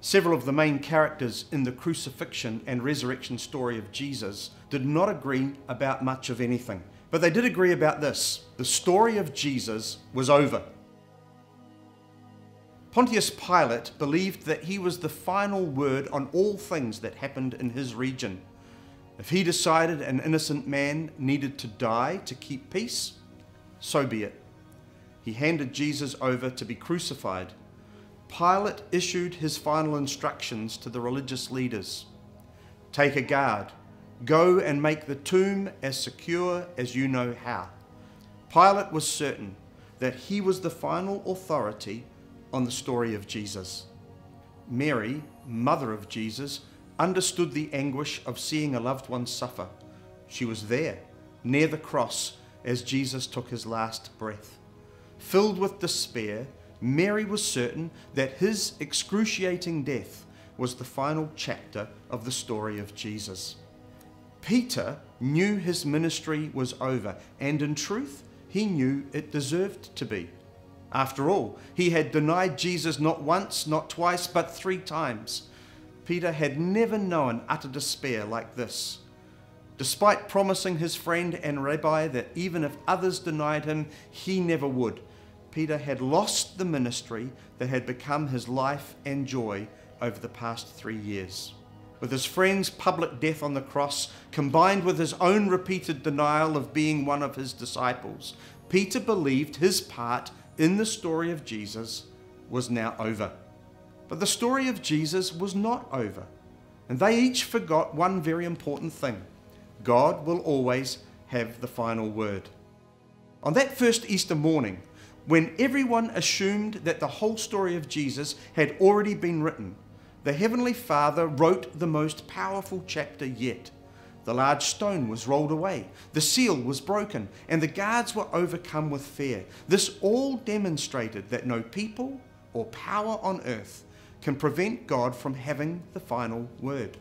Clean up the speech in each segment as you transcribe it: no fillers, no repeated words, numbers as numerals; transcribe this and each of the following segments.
Several of the main characters in the crucifixion and resurrection story of Jesus did not agree about much of anything, but they did agree about this: the story of Jesus was over. Pontius Pilate believed that he was the final word on all things that happened in his region. If he decided an innocent man needed to die to keep peace, so be it. He handed Jesus over to be crucified. Pilate issued his final instructions to the religious leaders. Take a guard. Go and make the tomb as secure as you know how. Pilate was certain that he was the final authority on the story of Jesus. Mary, mother of Jesus, understood the anguish of seeing a loved one suffer. She was there, near the cross, as Jesus took his last breath. Filled with despair, Mary was certain that his excruciating death was the final chapter of the story of Jesus. Peter knew his ministry was over, and in truth, he knew it deserved to be. After all, he had denied Jesus not once, not twice, but 3 times. Peter had never known utter despair like this. Despite promising his friend and rabbi that even if others denied him, he never would, Peter had lost the ministry that had become his life and joy over the past 3 years. With his friend's public death on the cross, combined with his own repeated denial of being one of his disciples, Peter believed his part in the story of Jesus was now over. But the story of Jesus was not over, and they each forgot one very important thing: God will always have the final word. On that first Easter morning, when everyone assumed that the whole story of Jesus had already been written, the Heavenly Father wrote the most powerful chapter yet. The large stone was rolled away, the seal was broken, and the guards were overcome with fear. This all demonstrated that no people or power on earth can prevent God from having the final word.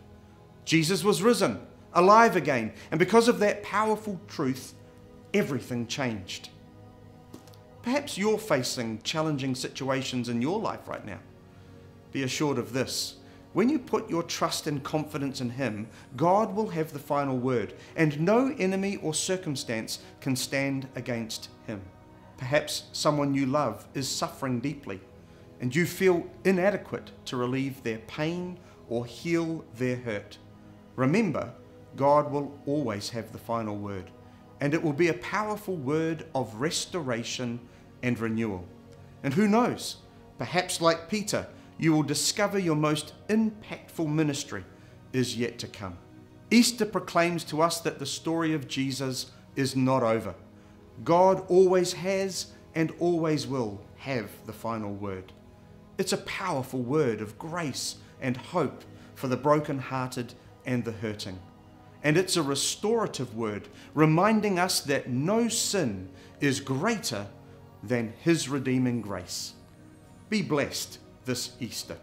Jesus was risen, alive again, and because of that powerful truth, everything changed. Perhaps you're facing challenging situations in your life right now. Be assured of this: when you put your trust and confidence in Him, God will have the final word, and no enemy or circumstance can stand against Him. Perhaps someone you love is suffering deeply, and you feel inadequate to relieve their pain or heal their hurt. Remember, God will always have the final word, and it will be a powerful word of restoration and renewal. And who knows, perhaps like Peter, you will discover your most impactful ministry is yet to come. Easter proclaims to us that the story of Jesus is not over. God always has and always will have the final word. It's a powerful word of grace and hope for the broken-hearted and the hurting. And it's a restorative word, reminding us that no sin is greater than His redeeming grace. Be blessed this Easter.